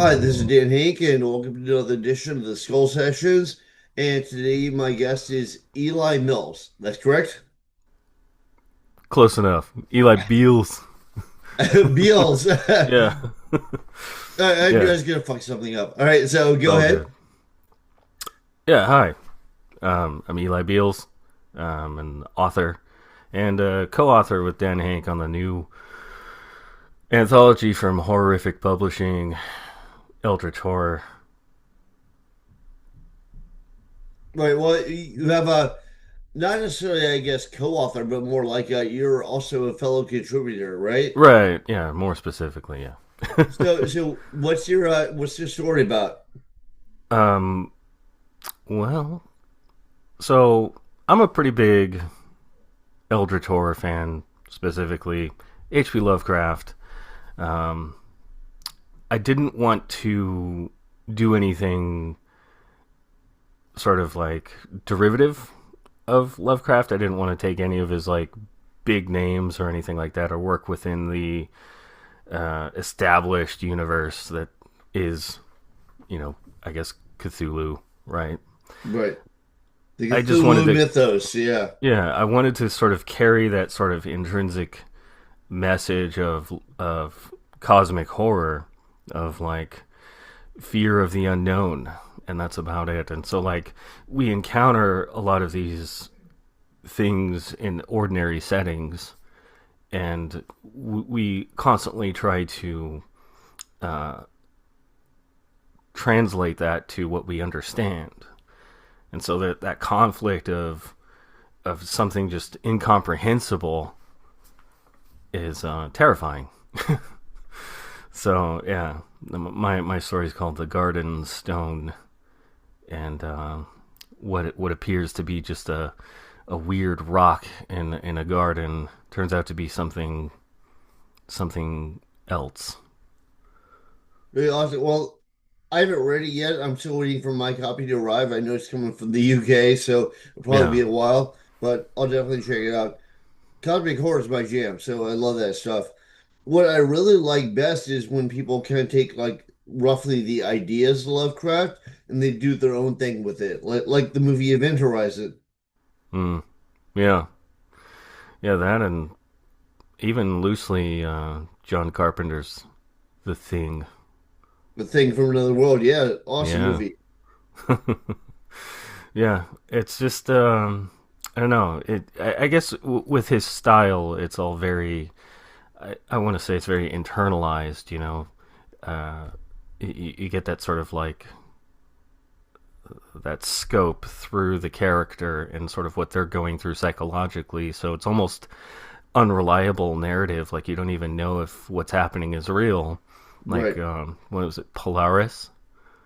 Hi, this is Dan Henk, and welcome to another edition of the Skull Sessions. And today, my guest is Eli Mills. That's correct? Close enough. Eli Beals. Beals. Yeah. I knew I Yeah. was going to fuck something up. All right, so It's go all ahead. good. Yeah. Hi. I'm Eli Beals. An author and co-author with Dan Hank on the new anthology from Horrific Publishing, Eldritch Horror. Right, well, you have a, not necessarily, I guess, co-author, but more like you're also a fellow contributor, right? Right. Yeah. More specifically, yeah. So what's your story about? um. Well, so I'm a pretty big Eldritch Horror fan, specifically H.P. Lovecraft. Um, I didn't want to do anything sort of like derivative of Lovecraft. I didn't want to take any of his like big names or anything like that, or work within the established universe that is, I guess Cthulhu, right? Right. The I just wanted Cthulhu to, mythos, yeah. yeah, I wanted to sort of carry that sort of intrinsic message of cosmic horror, of like fear of the unknown, and that's about it. And so like we encounter a lot of these things in ordinary settings, and we constantly try to uh, translate that to what we understand. And so that conflict of something just incomprehensible is terrifying. So yeah, my story is called "The Garden Stone," and what appears to be just a weird rock in a garden turns out to be something else. Really awesome. Well, I haven't read it yet. I'm still waiting for my copy to arrive. I know it's coming from the UK, so it'll probably Yeah. be a while, but I'll definitely check it out. Cosmic horror is my jam, so I love that stuff. What I really like best is when people kind of take like roughly the ideas of Lovecraft and they do their own thing with it, like the movie Event Horizon, Mm. Yeah. Yeah. That, and even loosely John Carpenter's The Thing. the thing from another world. Yeah, awesome Yeah. movie. Yeah. It's just I don't know. I guess with his style, it's all very. I want to say it's very internalized. Uh, you get that sort of like that scope through the character and sort of what they're going through psychologically. So it's almost unreliable narrative. Like you don't even know if what's happening is real. Like Right. what was it, Polaris?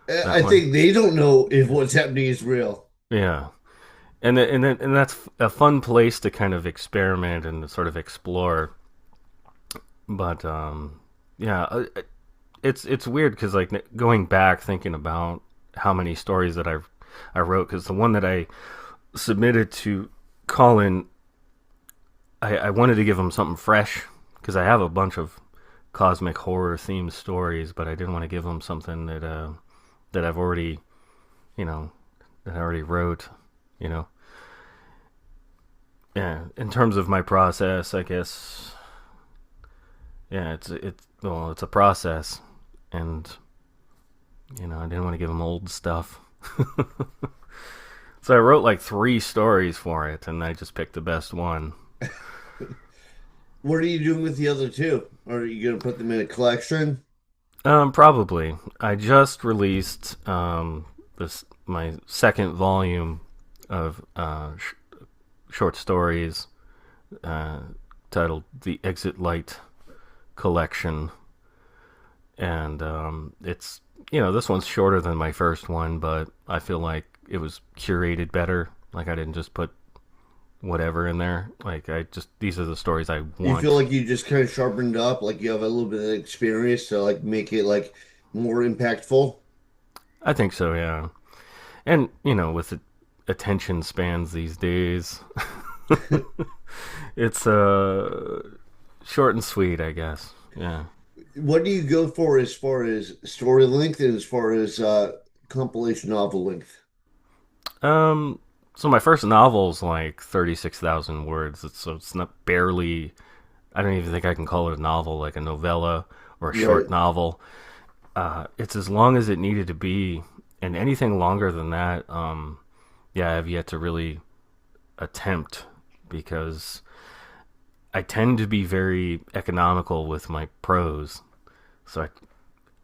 I That one. think they don't know if what's happening is real. Yeah, and that's a fun place to kind of experiment and sort of explore. But yeah, it's weird because like going back thinking about how many stories that I wrote, because the one that I submitted to Colin, I wanted to give him something fresh because I have a bunch of cosmic horror themed stories, but I didn't want to give him something that I've already, you know, that I already wrote, you know. Yeah, in terms of my process, I guess, yeah, it's a process, and I didn't want to give him old stuff. So I wrote like three stories for it, and I just picked the best one. What are you doing with the other two? Are you going to put them in a collection? Probably. I just released this my second volume of short stories, uh, titled "The Exit Light Collection," and it's this one's shorter than my first one, but I feel like it was curated better. Like I didn't just put whatever in there. Like I just these are the stories I You feel want. like you just kind of sharpened up, like you have a little bit of experience to like make it like more impactful? I think so, yeah. And with the attention spans these days, it's short and sweet, I guess. Yeah. What do you go for as far as story length and as far as compilation novel length? Um, so my first novel's like 36,000 words. So it's not barely. I don't even think I can call it a novel, like a novella or a short Right. novel. It's as long as it needed to be, and anything longer than that, yeah, I've yet to really attempt because I tend to be very economical with my prose. So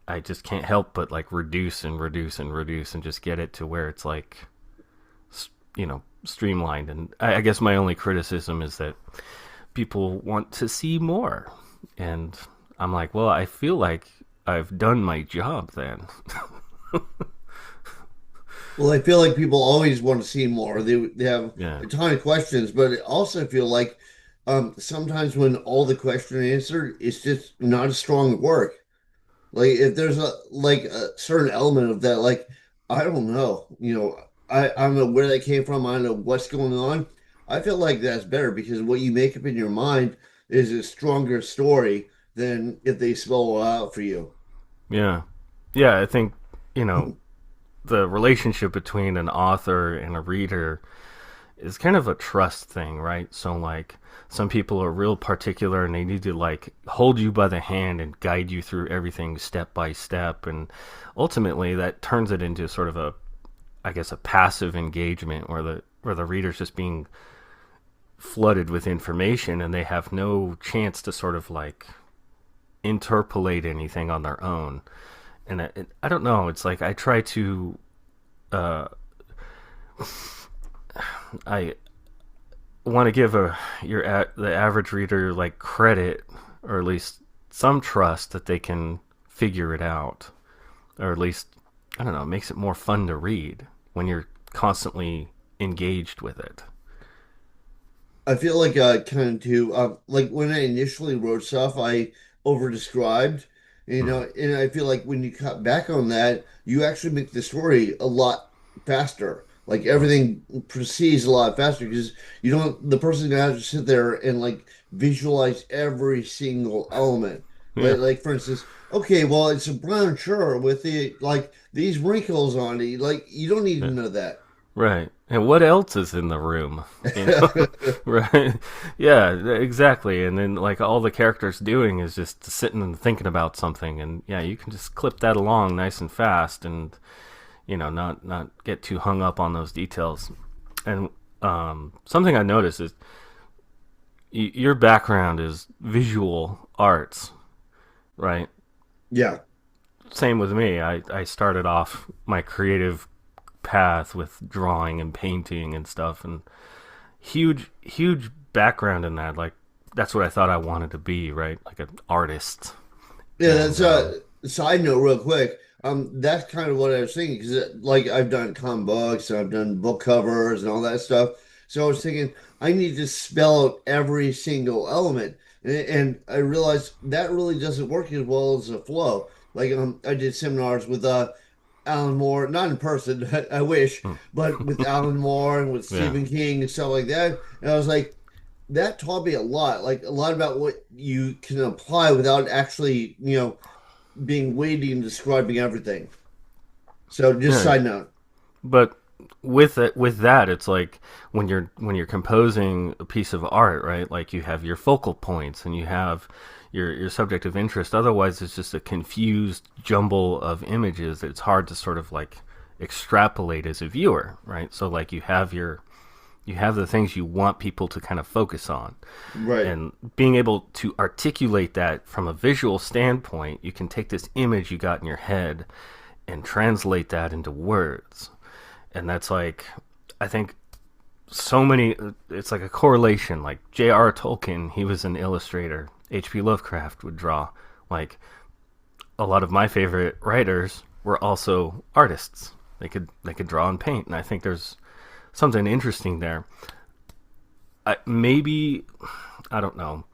I just can't help but like reduce and reduce and reduce and just get it to where it's like, streamlined. And I guess my only criticism is that people want to see more. And I'm like, well, I feel like I've done my job then. Well, I feel like people always want to see more. They have Yeah. a ton of questions, but I also feel like sometimes when all the question answered, it's just not a strong work. Like if there's a certain element of that, like I don't know, I don't know where that came from. I don't know what's going on. I feel like that's better because what you make up in your mind is a stronger story than if they spell it out for you. Yeah. Yeah. I think, you know, the relationship between an author and a reader is kind of a trust thing, right? So like some people are real particular and they need to like hold you by the hand and guide you through everything step by step, and ultimately that turns it into sort of a, I guess, a passive engagement where the reader's just being flooded with information and they have no chance to sort of like interpolate anything on their own. And I don't know, it's like I try to uh I want to give the average reader like credit, or at least some trust that they can figure it out, or at least, I don't know, it makes it more fun to read when you're constantly engaged with it. I feel like kind of too like when I initially wrote stuff, I over-described, Mm. and I feel like when you cut back on that, you actually make the story a lot faster. Like Mm. everything proceeds a lot faster because you don't the person's gonna have to sit there and like visualize every single element. Yeah. Like for instance, okay, well it's a brown shirt with the like these wrinkles on it. Like you don't need to Yeah. know that. Right. And what else is in the room? You know? Right. Yeah, exactly. And then like all the characters doing is just sitting and thinking about something, and yeah, you can just clip that along nice and fast, and not get too hung up on those details. And something I noticed is your background is visual arts, right? Yeah. Same with me. I started off my creative path with drawing and painting and stuff, and huge background in that. Like that's what I thought I wanted to be, right? Like an artist. Yeah, And that's a side note real quick. That's kind of what I was thinking because like I've done comic books and I've done book covers and all that stuff. So I was thinking I need to spell out every single element. And I realized that really doesn't work as well as a flow. Like I did seminars with Alan Moore, not in person, I wish, mm, but with Alan Moore and with yeah, Stephen King and stuff like that. And I was like, that taught me a lot, like a lot about what you can apply without actually, being weighty and describing everything. So just yeah. side note. But with that, it's like when you're composing a piece of art, right? Like you have your focal points and you have your subject of interest. Otherwise, it's just a confused jumble of images. It's hard to sort of like extrapolate as a viewer, right? So like you have the things you want people to kind of focus on, Right. and being able to articulate that from a visual standpoint, you can take this image you got in your head and translate that into words. And that's like, I think so many, it's like a correlation. Like J.R. Tolkien, he was an illustrator. H.P. Lovecraft would draw. Like a lot of my favorite writers were also artists. They could draw and paint, and I think there's something interesting there. Maybe, I don't know,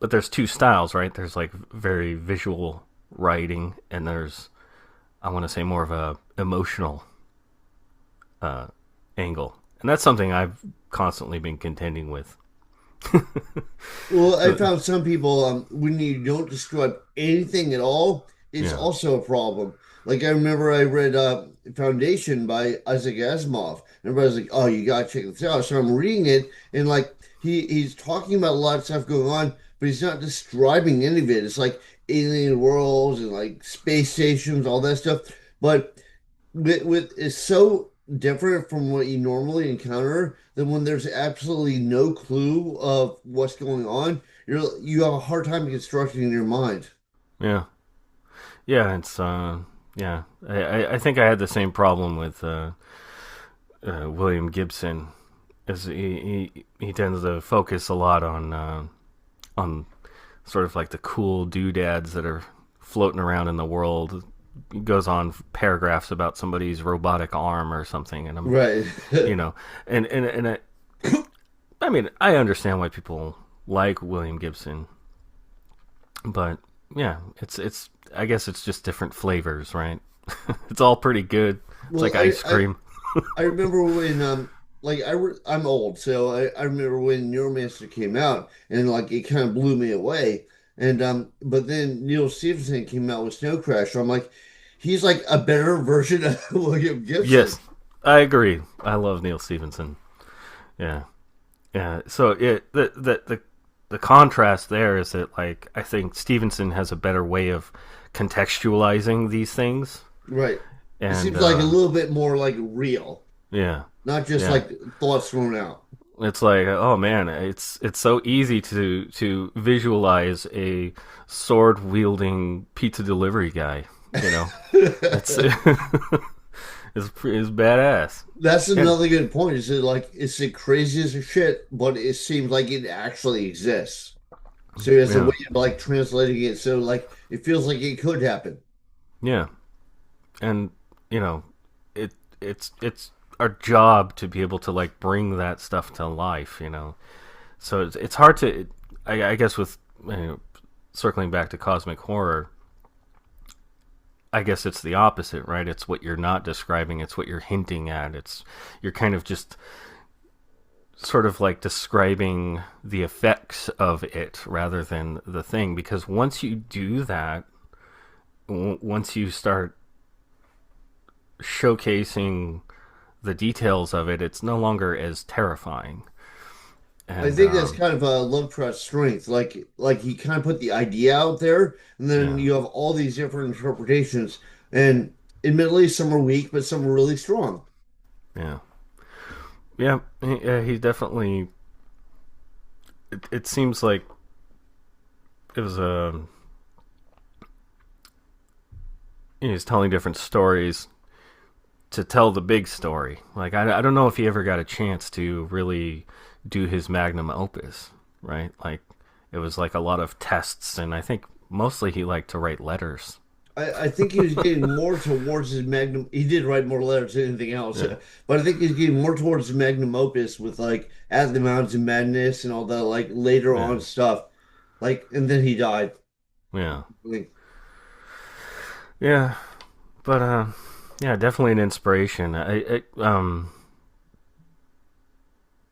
but there's two styles, right? There's like very visual writing, and there's, I want to say, more of a emotional uh, angle, and that's something I've constantly been contending with. Well, I So, found some people, when you don't describe anything at all, it's yeah, also a problem. Like I remember I read Foundation by Isaac Asimov. Everybody's like, "Oh, you gotta check this out." So I'm reading it, and like he's talking about a lot of stuff going on, but he's not describing any of it. It's like alien worlds and like space stations, all that stuff. But with it's so different from what you normally encounter that when there's absolutely no clue of what's going on, you have a hard time constructing in your mind. yeah, yeah. It's yeah. I think I had the same problem with William Gibson, as he tends to focus a lot on sort of like the cool doodads that are floating around in the world. He goes on paragraphs about somebody's robotic arm or something, and I'm, Right. you know, and I mean, I understand why people like William Gibson, but yeah, it's I guess it's just different flavors, right? It's all pretty good. It's Well, like ice cream. I remember when I'm old, so I remember when Neuromancer came out and like it kind of blew me away. And but then Neil Stephenson came out with Snow Crash. So I'm like, he's like a better version of William Gibson. Yes, I agree. I love Neil Stevenson. Yeah, yeah. So the contrast there is that, like, I think Stevenson has a better way of contextualizing these things, Right. It and seems like a little bit more like real, yeah, not just yeah. like thoughts thrown out. It's like, oh man, it's so easy to visualize a sword wielding pizza delivery guy. You know, it's it's badass. That's And another good point. Is it like it's the craziest of shit, but it seems like it actually exists. So he has a yeah, way of like translating it so like it feels like it could happen. yeah, and you know, it's our job to be able to like bring that stuff to life. You know, so it's hard to. I guess with, circling back to cosmic horror, I guess it's the opposite, right? It's what you're not describing, it's what you're hinting at. It's you're kind of just sort of like describing the effects of it rather than the thing, because once you do that, once you start showcasing the details of it, it's no longer as terrifying. I And think that's kind of a Lovecraft's strength. Like he kind of put the idea out there, and then yeah, you have all these different interpretations. And admittedly, some are weak, but some are really strong. yeah, yeah, he definitely, it seems like it was a, he's telling different stories to tell the big story. Like, I don't know if he ever got a chance to really do his magnum opus, right? Like, it was like a lot of tests, and I think mostly he liked to write letters. I think he was getting more towards his magnum. He did write more letters than anything else, Yeah, but I think he's getting more towards his magnum opus with like At the Mountains of Madness and all that like later yeah, on stuff. Like, and then he died. yeah, Like, yeah. But yeah, definitely an inspiration.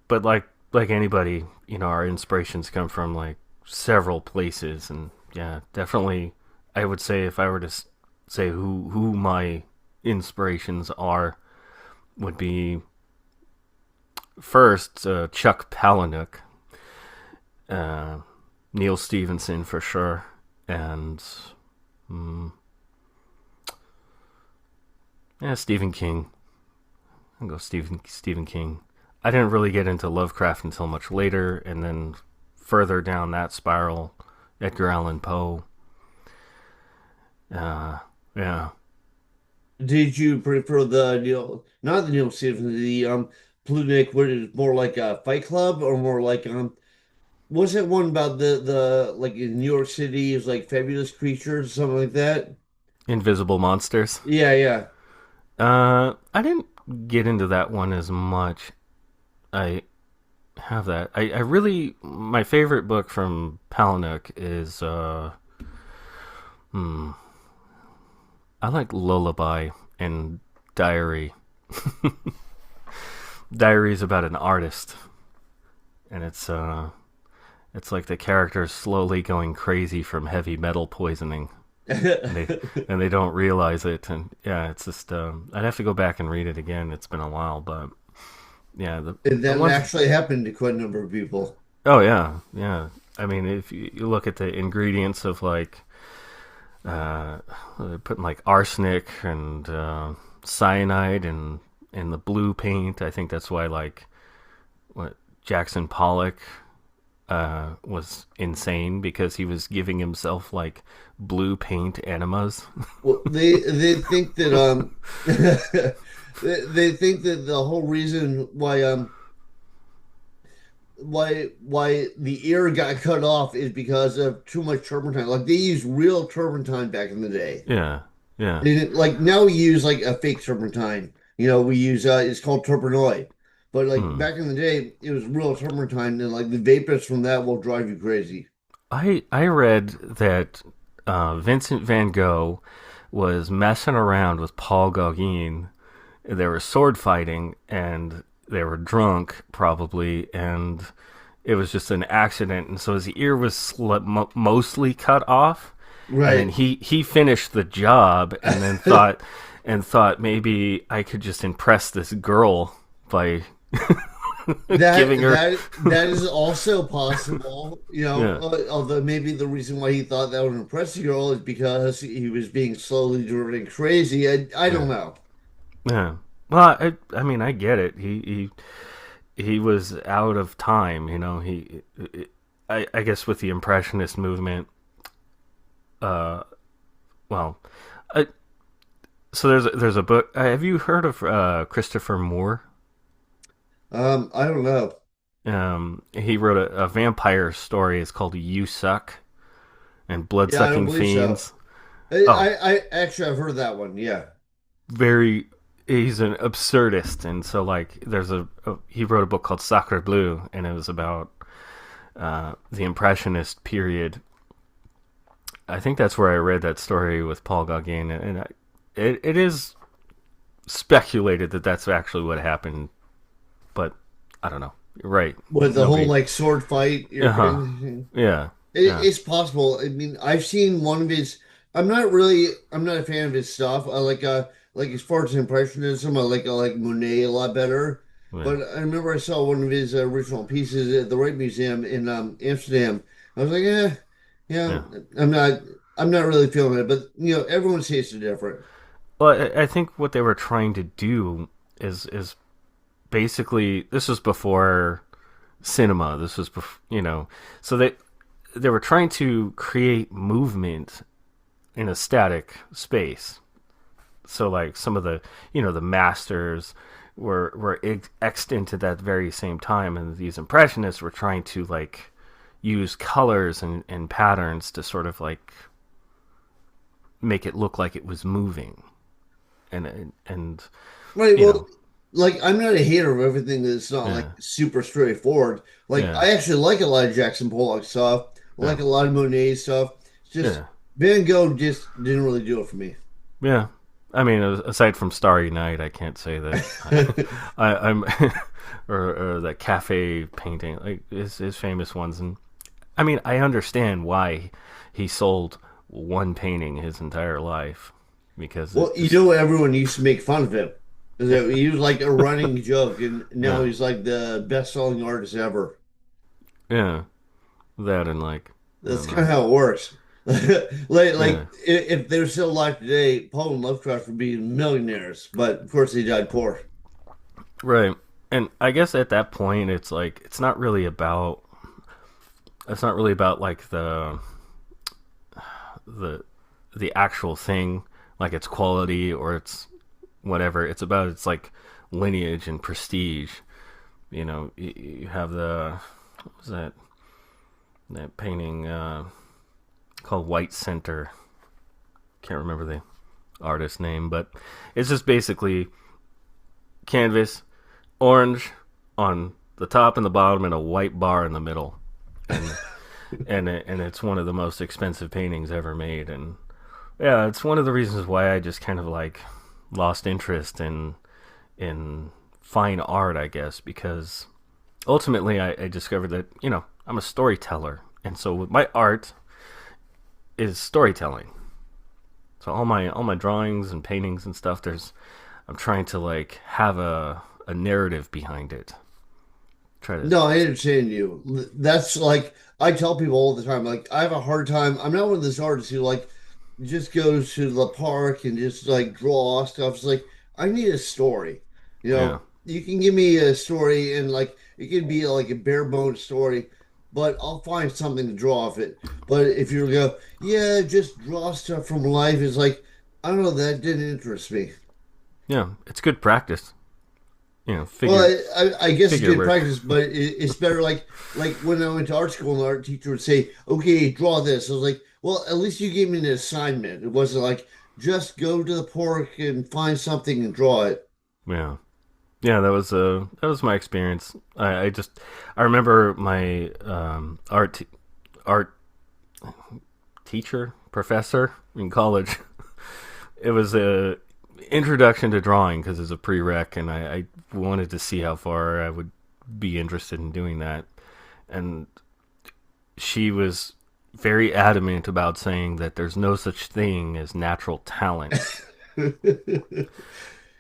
But like anybody, our inspirations come from like several places, and yeah, definitely, I would say if I were to say who my inspirations are, would be first Chuck Palahniuk, uh, Neil Stevenson for sure, and mm, yeah, Stephen King. I'll go Stephen King. I didn't really get into Lovecraft until much later, and then further down that spiral, Edgar Allan Poe. Uh, yeah, did you prefer the Neil, not the Neil Stephenson, the Plutonic, where it's more like a Fight Club or more like was it one about the like in New York City is like fabulous creatures or something like that? Invisible Monsters. Yeah, yeah. I didn't get into that one as much. I have that. I really, my favorite book from Palahniuk is hmm, I like Lullaby and Diary. Diary is about an artist, and it's it's like the character's slowly going crazy from heavy metal poisoning, and they don't realize it. And yeah, it's just I'd have to go back and read it again. It's been a while, but yeah, And the that ones. actually happened to quite a number of people. Oh yeah, yeah. I mean, if you look at the ingredients of like they're putting like arsenic and cyanide and in the blue paint. I think that's why like what Jackson Pollock was insane because he was giving himself like blue paint enemas. Well, they think that they think that the whole reason why the ear got cut off is because of too much turpentine. Like they used real turpentine back in the day. Yeah, yeah. Like now we use like a fake turpentine. We use it's called turpenoid. But like Hmm. back in the day, it was real turpentine, and like the vapors from that will drive you crazy. I read that Vincent Van Gogh was messing around with Paul Gauguin. They were sword fighting and they were drunk probably, and it was just an accident. And so his ear was mostly cut off, and then Right. he finished the job, and then thought maybe I could just impress this girl by That giving her. that is also possible, Yeah, although maybe the reason why he thought that would impress the girl is because he was being slowly driven crazy. I don't yeah, know. yeah. Well, I mean, I get it. He was out of time. I guess with the impressionist movement. Uh, well, I, so there's a book. Have you heard of Christopher Moore? I don't know. He wrote a vampire story. It's called You Suck and Yeah, I don't Bloodsucking believe so. Fiends. Oh, I actually I've heard that one. Yeah. very. He's an absurdist, and so like he wrote a book called Sacre Bleu, and it was about the Impressionist period. I think that's where I read that story with Paul Gauguin, and it is speculated that that's actually what happened, but I don't know. You're right. With the whole Nobody. like sword fight, Uh huh. everything. Yeah. Yeah. It's possible. I mean, I've seen one of his. I'm not a fan of his stuff. I like as far as impressionism, I like Monet a lot better. Yeah. But I remember I saw one of his original pieces at the Wright Museum in Amsterdam. I was like, yeah, Yeah. I'm not I'm not really feeling it. But everyone's taste is different. Well, I think what they were trying to do is basically this was before cinema. This was so they were trying to create movement in a static space. So like some of the masters were extant at that very same time, and these impressionists were trying to like use colors and patterns to sort of like make it look like it was moving, and Right. you Well, know like I'm not a hater of everything that's not like yeah, super straightforward. Like yeah, I actually like a lot of Jackson Pollock stuff. I yeah, like a lot of Monet stuff. It's just yeah, Van Gogh just didn't really do it for me. yeah. I mean, aside from Starry Night, I can't say that I'm or the cafe painting, like his famous ones. And I mean, I understand why he sold one painting his entire life because Well, it you just know, everyone used to make fun of him. He was like a running joke, and now yeah, he's like the best-selling artist ever. yeah, that and like I That's don't kind of know, how it works. yeah, If they're still alive today, Paul and Lovecraft would be millionaires, but of course they died poor. right. And I guess at that point, it's like it's not really about like the the actual thing, like its quality or its whatever. It's about its like lineage and prestige. You have what was that painting called White Center. Can't remember the artist name, but it's just basically canvas, orange on the top and the bottom, and a white bar in the middle, and and it's one of the most expensive paintings ever made. And yeah, it's one of the reasons why I just kind of like lost interest in fine art, I guess, because ultimately I discovered that I'm a storyteller, and so with my art is storytelling. So all my drawings and paintings and stuff, there's I'm trying to like have a narrative behind it. Try to No, I understand you. That's like I tell people all the time. Like I have a hard time. I'm not one of those artists who like just goes to the park and just like draw stuff. It's like I need a story. yeah. You can give me a story and like it can be like a bare bones story, but I'll find something to draw off it. But if you go, yeah, just draw stuff from life, it's like I don't know, that didn't interest me. Yeah, it's good practice. Well, Figure I guess it's figure good work. practice, but it's better. Like when I went to art school, and the art teacher would say, "Okay, draw this." I was like, "Well, at least you gave me an assignment. It wasn't like just go to the park and find something and draw it." Yeah. Yeah, that was my experience. I remember my art teacher professor in college. It was a introduction to drawing because it's a prereq, and I wanted to see how far I would be interested in doing that. And she was very adamant about saying that there's no such thing as natural talent.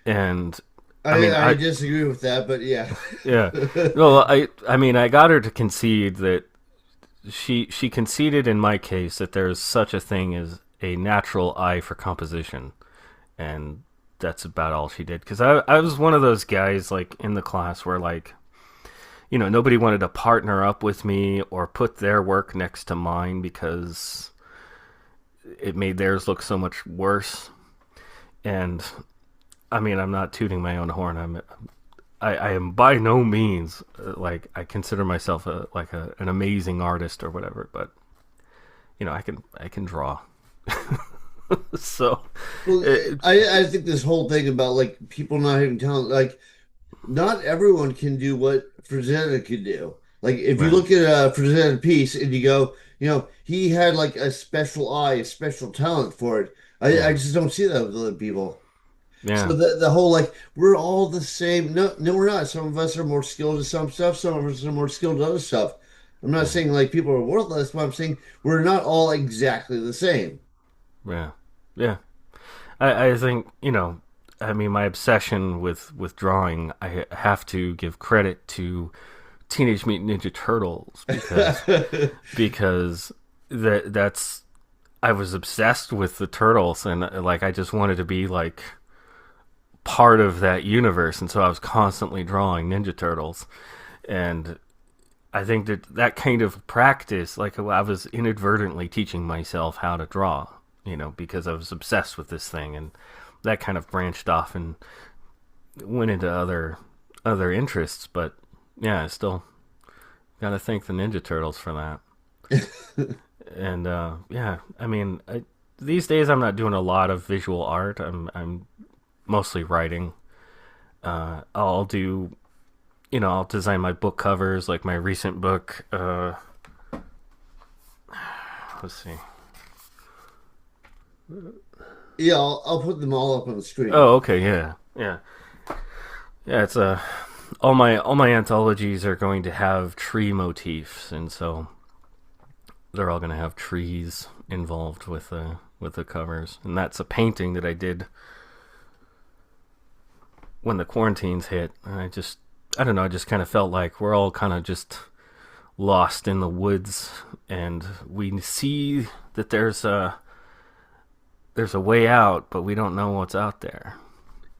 And I mean, I disagree with that, but yeah. yeah, well, I mean, I got her to concede that she conceded in my case that there's such a thing as a natural eye for composition, and that's about all she did. Because I was one of those guys like in the class where like nobody wanted to partner up with me or put their work next to mine because it made theirs look so much worse. And I mean, I'm not tooting my own horn. I am by no means like I consider myself an amazing artist or whatever, but I can draw. So Well, it, I think this whole thing about like people not having talent, like not everyone can do what Frazetta could do. Like if you right, look at a Frazetta piece and you go, he had like a special eye, a special talent for it. I yeah, just don't see that with other people. yeah, So the whole like we're all the same. No, no, we're not. Some of us are more skilled at some stuff. Some of us are more skilled at other stuff. I'm not yeah, saying like people are worthless, but I'm saying we're not all exactly the same. yeah, yeah. I think I mean, my obsession with drawing, I have to give credit to Teenage Mutant Ninja Turtles because that's I was obsessed with the turtles, and like I just wanted to be like part of that universe, and so I was constantly drawing Ninja Turtles. And I think that kind of practice, like I was inadvertently teaching myself how to draw, because I was obsessed with this thing, and that kind of branched off and went into other interests. But yeah, I still got to thank the Ninja Turtles for that. And yeah, I mean, these days I'm not doing a lot of visual art. I'm mostly writing. I'll do, I'll design my book covers, like my recent book. Let's see. Yeah, I'll put them all up on the screen. Oh, okay, yeah, yeah, yeah. It's all my anthologies are going to have tree motifs, and so they're all going to have trees involved with the covers. And that's a painting that I did when the quarantines hit. And I don't know, I just kind of felt like we're all kind of just lost in the woods, and we see that there's a way out, but we don't know what's out there.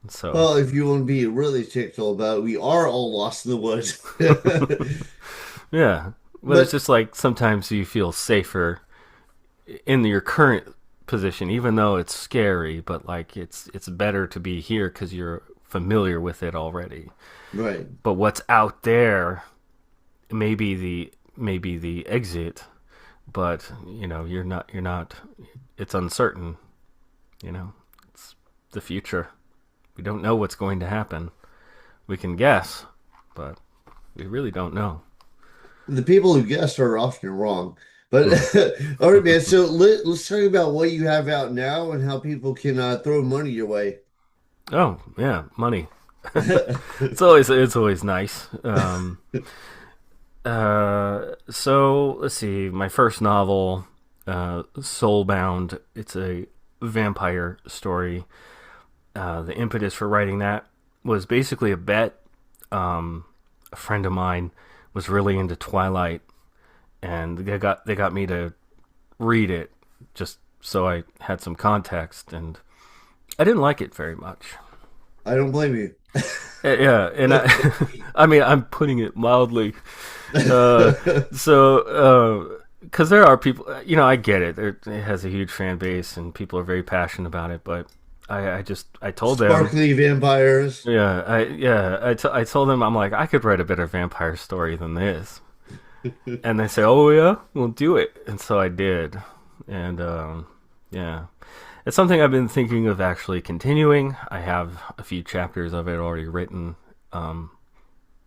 So Well, if you want to be really technical about it, we are all lost in the woods. yeah, but it's But just like sometimes you feel safer in your current position, even though it's scary. But like it's better to be here because you're familiar with it already. right. But what's out there maybe the exit, but you're not. It's uncertain. It's the future. We don't know what's going to happen. We can guess, but we really don't know. The people who guessed are often wrong. But Hmm. all right, man. So let's talk about what you have out now and how people can throw money your way. Oh yeah, money. It's always nice. So let's see. My first novel, Soulbound. It's a vampire story. The impetus for writing that was basically a bet. A friend of mine was really into Twilight, and they got me to read it just so I had some context, and I didn't like it very much. I don't blame you. Yeah, and I mean, I'm putting it mildly. Uh, because there are people, I get it. It has a huge fan base, and people are very passionate about it. But I told them, Sparkly vampires. I told them, I'm like, I could write a better vampire story than this, and they say, oh yeah, we'll do it, and so I did, and yeah, it's something I've been thinking of actually continuing. I have a few chapters of it already written. Um,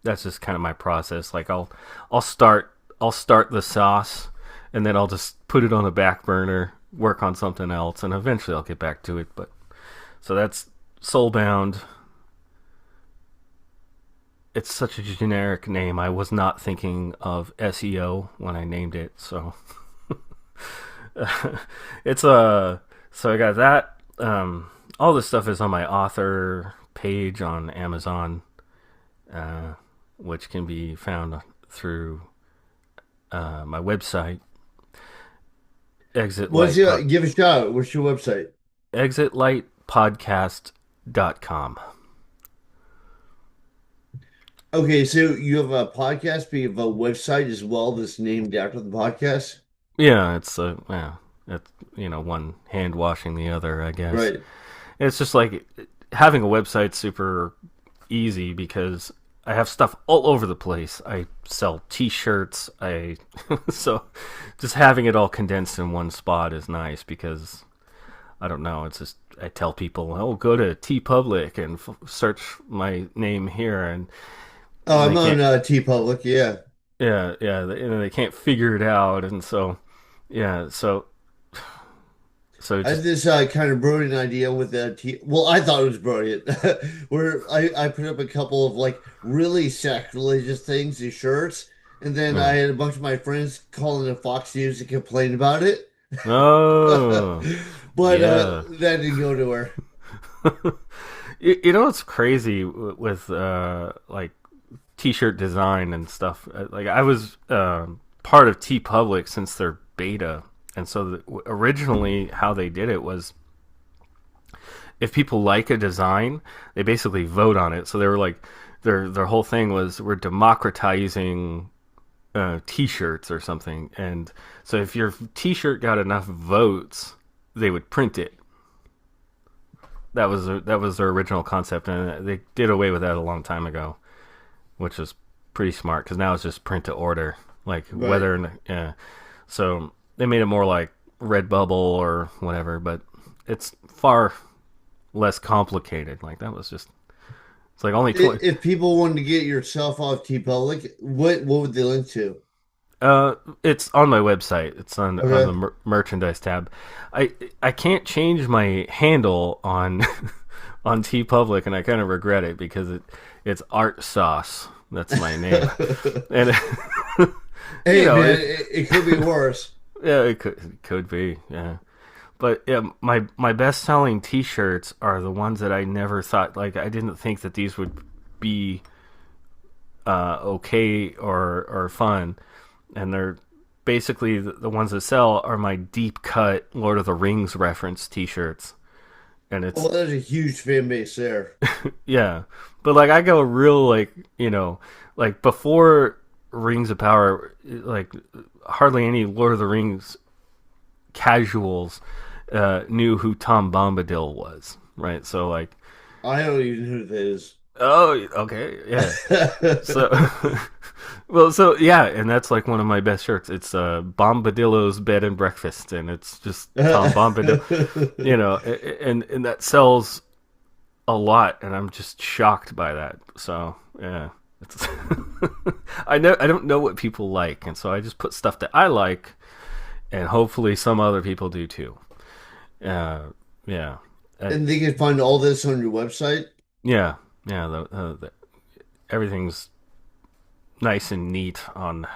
that's just kind of my process. Like I'll start I'll start the sauce, and then I'll just put it on the back burner, work on something else, and eventually I'll get back to it. But so that's Soulbound. It's such a generic name. I was not thinking of SEO when I named it. So it's a so I got that. All this stuff is on my author page on Amazon, uh, which can be found through my website, exit What's light your give a shout out? What's your website? exitlightpodcast.com. Okay, so you have a podcast, but you have a website as well that's named after the podcast, Yeah, it's one hand washing the other, I guess. right? It's just like having a website super easy because I have stuff all over the place. I sell T-shirts. I so just having it all condensed in one spot is nice because I don't know. It's just I tell people, oh, go to T Public and search my name here, and Oh, I'm they on can't. T Public. Yeah, Yeah, they can't figure it out, and so yeah, so I had just this kind of brilliant idea with the T. Well, I thought it was brilliant, where I put up a couple of like really sacrilegious things, these shirts, and then I yeah. had a bunch of my friends calling the Fox News to complain about it. Oh, But yeah. that didn't go to her. You know what's crazy with like t-shirt design and stuff? Like I was part of T Public since their beta, and so originally how they did it was if people like a design, they basically vote on it. So they were like their whole thing was we're democratizing t-shirts or something, and so if your t-shirt got enough votes, they would print it. That was their original concept, and they did away with that a long time ago, which is pretty smart because now it's just print to order, like Right. whether yeah. So they made it more like Redbubble or whatever, but it's far less complicated. Like that was just it's like only 20. If people wanted to get yourself off T Public, what would they link to? It's on my website. It's on the Okay. merchandise tab. I I can't change my handle on on T Public, and I kind of regret it because it's Art Sauce. That's my name, and Hey man, it it could be worse. yeah it could be yeah. But yeah, my best selling T-shirts are the ones that I never thought like I didn't think that these would be okay or fun, and they're basically the ones that sell are my deep cut Lord of the Rings reference T-shirts, and Well, it's there's a huge fan base there. yeah, but like I go real like like before Rings of Power, like hardly any Lord of the Rings casuals knew who Tom Bombadil was, right? So like, I don't even know who that is. oh, okay, yeah. So, well, so yeah, and that's like one of my best shirts. It's Bombadillo's Bed and Breakfast, and it's just Tom Bombadil, and that sells a lot, and I'm just shocked by that. So yeah, it's I don't know what people like, and so I just put stuff that I like, and hopefully some other people do too. Uh, yeah, uh, And they can find all this on your website. yeah, yeah. Everything's nice and neat on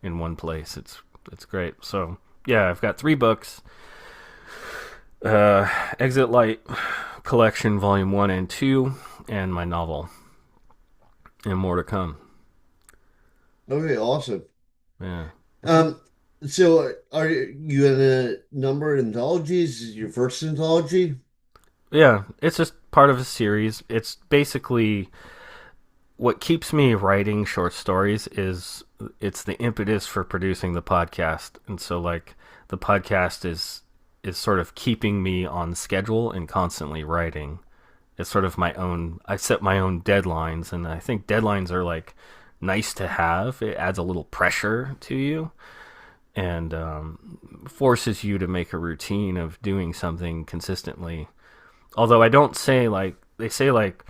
in one place. It's great. So yeah, I've got three books: Exit Light Collection, Volume One and Two, and my novel, and more to come. Okay, awesome. Yeah, Um, so are you in a number of anthologies? Is it your first anthology? yeah. It's just part of a series. It's basically what keeps me writing short stories is it's the impetus for producing the podcast, and so like the podcast is sort of keeping me on schedule and constantly writing. It's sort of my own. I set my own deadlines, and I think deadlines are like nice to have. It adds a little pressure to you and forces you to make a routine of doing something consistently. Although I don't say like they say like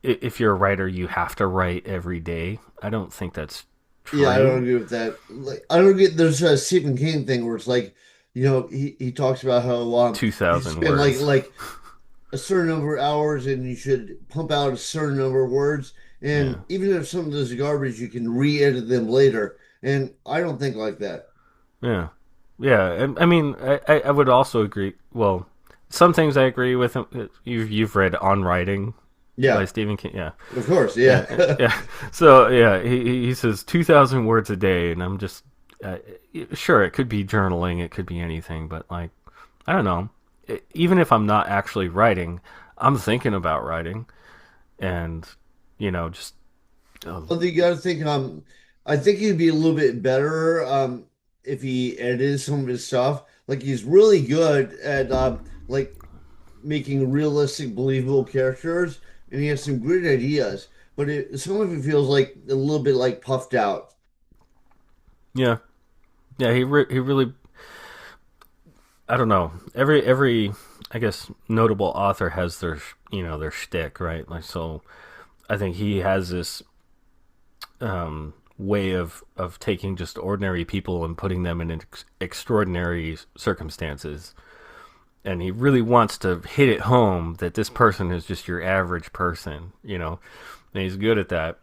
if you're a writer you have to write every day. I don't think that's Yeah, I don't true. agree with that. Like, I don't get there's a Stephen King thing where it's like, he talks about how Two you thousand spend like words. like a certain number of hours and you should pump out a certain number of words. Yeah, And even if some of those are garbage, you can re-edit them later. And I don't think like that. yeah, yeah. I mean, I would also agree. Well, some things I agree with. You've read On Writing by Yeah, Stephen King. Yeah, of course. yeah, Yeah. yeah. So yeah, he says 2,000 words a day, and I'm just uh, sure it could be journaling, it could be anything, but like I don't know. Even if I'm not actually writing, I'm thinking about writing, and just uh, Well, you got to think. I think he'd be a little bit better if he edited some of his stuff. Like he's really good at like making realistic, believable characters, and he has some great ideas. But some of it feels like a little bit like puffed out. yeah, yeah. He really. I don't know. Every I guess notable author has their their shtick, right? Like so, I think he has this way of taking just ordinary people and putting them in extraordinary circumstances, and he really wants to hit it home that this person is just your average person, and he's good at that.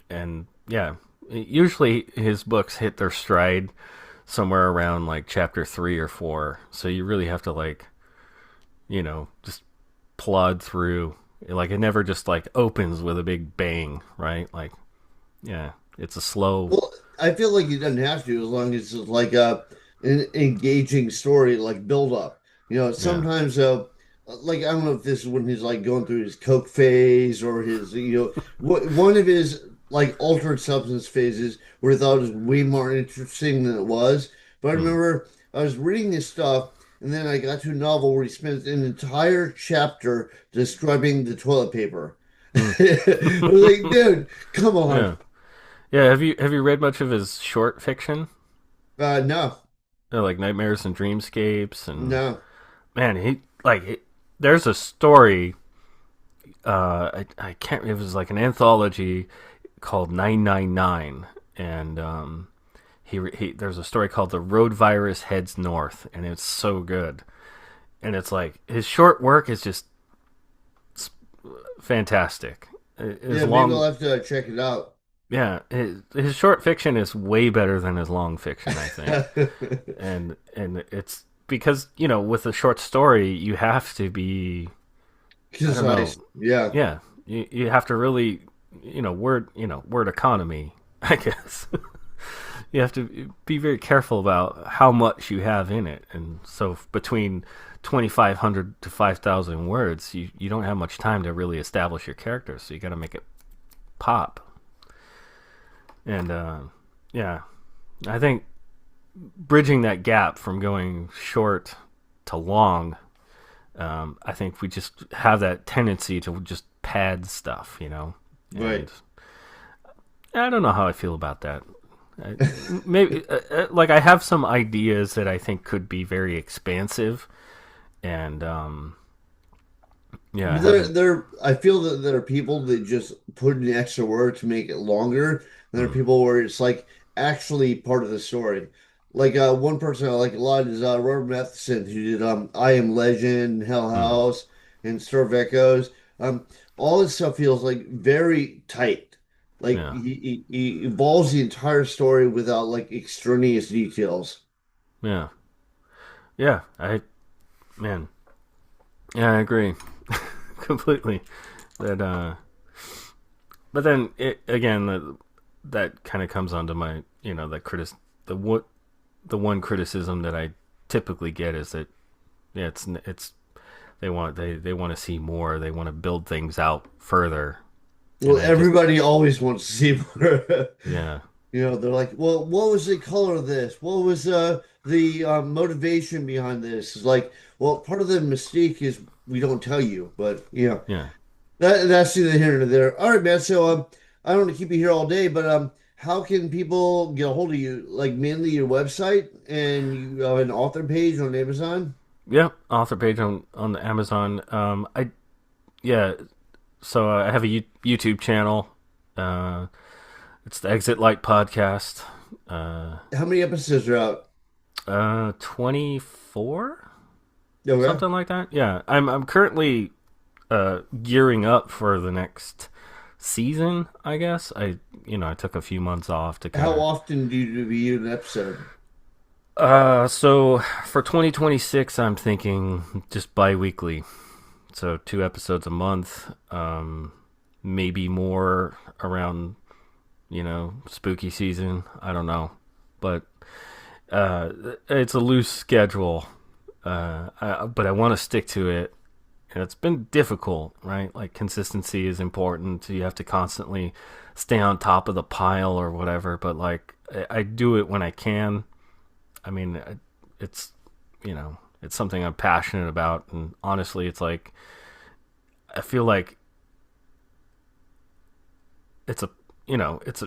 And yeah, usually his books hit their stride somewhere around like chapter 3 or 4, so you really have to like just plod through. Like it never just like opens with a big bang, right? Like yeah, it's a slow. Well, I feel like he doesn't have to as long as it's like an engaging story, like build up. Yeah. Sometimes like I don't know if this is when he's like going through his coke phase or his one of his like altered substance phases where I thought it was way more interesting than it was. But I Mm. remember I was reading his stuff and then I got to a novel where he spent an entire chapter describing the toilet paper. Mm. I was like, dude, come on. Yeah. Yeah, have you read much of his short fiction? No, Like Nightmares and Dreamscapes, and no. man, he like there's a story. I can't. It was like an anthology called 999, and he there's a story called The Road Virus Heads North, and it's so good. And it's like his short work is just fantastic. His Yeah, maybe I'll long, have to check it out. yeah, his short fiction is way better than his long fiction, I think. And it's because with a short story you have to be, I don't know, Concise. Yeah. yeah, you have to really word economy, I guess. You have to be very careful about how much you have in it, and so between 2,500 to 5,000 words you don't have much time to really establish your characters, so you got to make it pop. And yeah, I think bridging that gap from going short to long, I think we just have that tendency to just pad stuff. Right. And I don't know how I feel about that. Maybe like I have some ideas that I think could be very expansive, and yeah, I haven't. I feel that there are people that just put in extra word to make it longer. And there are Mm, people where it's like actually part of the story. Like one person I like a lot is Robert Matheson, who did I Am Legend, Hell mm, House, and Stir of Echoes. All this stuff feels like very tight. Like Yeah. he evolves the entire story without like extraneous details. Yeah. Yeah. Man. Yeah, I agree completely. That but then it again that kind of comes onto my the what the one criticism that I typically get is that yeah it's they want to see more, they want to build things out further, and Well, I just everybody always wants to see more. yeah They're like, well, what was the color of this? What was the motivation behind this? It's like, well, part of the mystique is we don't tell you, but yeah that's neither here nor there. All right, man. So I don't want to keep you here all day, but how can people get a hold of you? Like mainly your website, and you have an author page on Amazon. yeah author page on the Amazon. I yeah so I have a YouTube channel. It's the Exit Light podcast. Uh, How many episodes are out? 24, Okay. something like that. Yeah, I'm currently gearing up for the next season. I guess I took a few months off to kind How of. often do you review an episode? So for 2026, I'm thinking just bi-weekly. So 2 episodes a month. Maybe more around spooky season. I don't know, but it's a loose schedule. But I want to stick to it, and it's been difficult, right? Like consistency is important. You have to constantly stay on top of the pile or whatever. But like I do it when I can. I mean, it's it's something I'm passionate about, and honestly, it's like I feel like it's a it's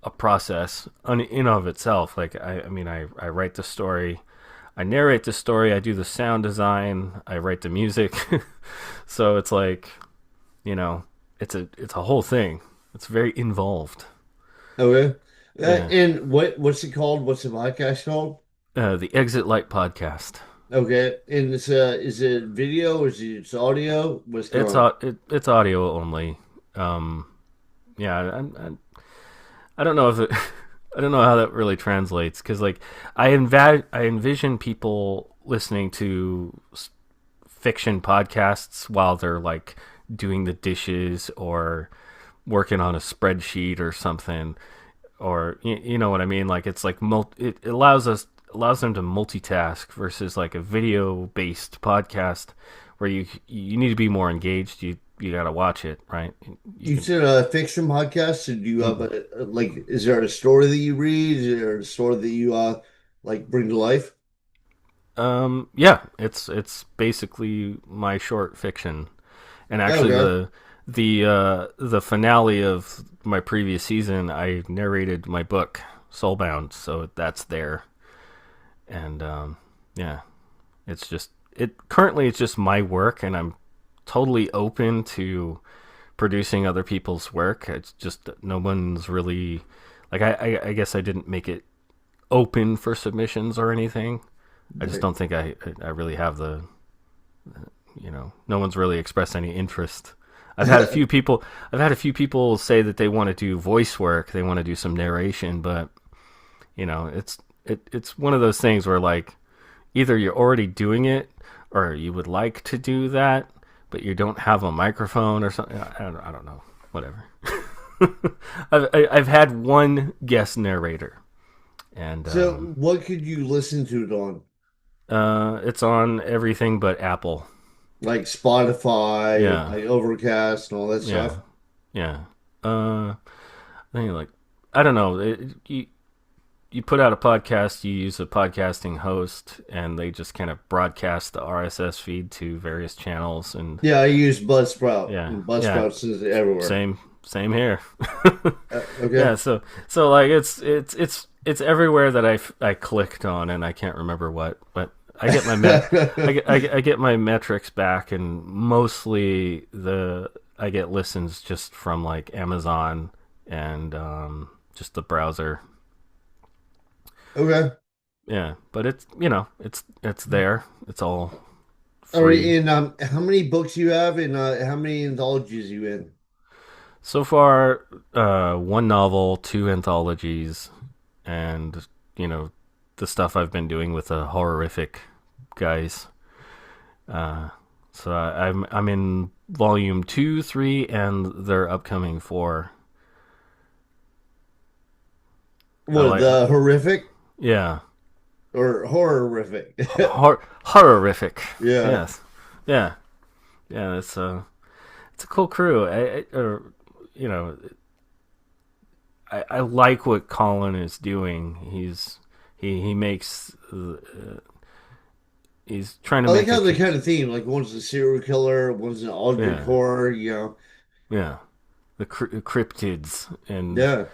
a process in of itself. Like I mean, I write the story, I narrate the story, I do the sound design, I write the music. So it's like you know, it's a whole thing. It's very involved. Okay. Yeah. And what's it called? What's the podcast called? The Exit Light podcast. Okay. And it's is it video or is it audio? What's going on? It's audio only. Um, yeah, I don't know if it, I don't know how that really translates because like I envision people listening to fiction podcasts while they're like doing the dishes or working on a spreadsheet or something, or you know what I mean. Like it's like it allows them to multitask versus like a video based podcast where you need to be more engaged. You got to watch it, right? You You can. said a fiction podcast. So do you have like? Is there a story that you read? Is there a story that you like bring to life? Yeah, it's basically my short fiction, and actually Okay. the finale of my previous season, I narrated my book Soulbound, so that's there, and yeah, it's just it currently it's just my work, and I'm totally open to producing other people's work. It's just that no one's really like I guess I didn't make it open for submissions or anything. I just Right. don't think I really have the no one's really expressed any interest. I've had a few people I've had a few people say that they want to do voice work, they want to do some narration, but it's one of those things where like either you're already doing it or you would like to do that, but you don't have a microphone or something. I don't know. Whatever. I've had one guest narrator, and So what could you listen to it on? it's on everything but Apple. Like Spotify and Yeah, like Overcast and all that yeah, stuff? yeah. I think like I don't know. You put out a podcast, you use a podcasting host, and they just kind of broadcast the RSS feed to various channels. And Yeah, I use Buzzsprout, yeah, and yeah, Buzzsprout is everywhere. same here. Okay. Yeah, so like it's everywhere that I clicked on, and I can't remember what, but I get my I get my metrics back, and mostly the I get listens just from like Amazon and just the browser. Okay. Yeah, but it's it's there. It's all All right. free. And how many books you have and how many anthologies you in? So far, one novel, two anthologies, and you know the stuff I've been doing with the horrific guys. Uh, so I'm in volume two, three, and their upcoming four. I What, like, the horrific yeah, or horrific? horrific. Yeah. Yes, yeah, yeah. It's a cool crew. You know, I like what Colin is doing. He makes he's trying to I like make how they kind of theme, like one's a serial killer, one's an Aldrich yeah, horror, you know. yeah, the cryptids. And Yeah.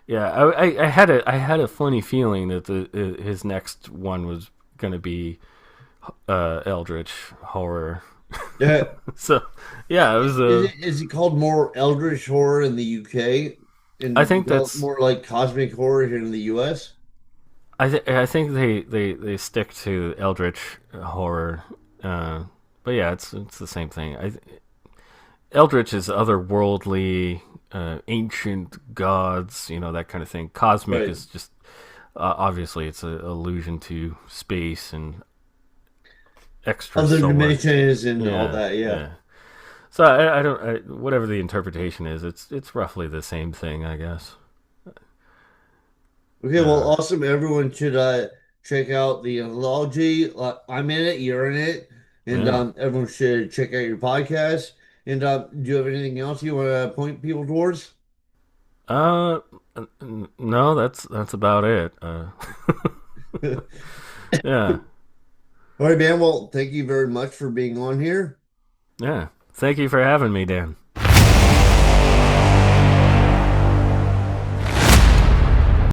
yeah, I had a funny feeling that the his next one was gonna be eldritch horror. Yeah. So yeah, it was Is a. it called more Eldritch horror in the UK I and think that's. more like cosmic horror here in the US? I think they stick to eldritch horror, uh, but yeah, it's the same thing. Eldritch is otherworldly, ancient gods, you know, that kind of thing. Cosmic Right. is just obviously it's an allusion to space and Other extrasolar. dimensions and all Yeah, that, yeah. yeah. So I don't whatever the interpretation is, it's roughly the same thing, I guess. Okay, well, Uh, awesome. Everyone should check out the anthology. I'm in it, you're in it, and yeah. everyone should check out your podcast. And do you have anything else you want to point people towards? Uh, no, that's about it. All Yeah, right, man. Well, thank you very much for being on here. yeah. Thank you for having me, Dan.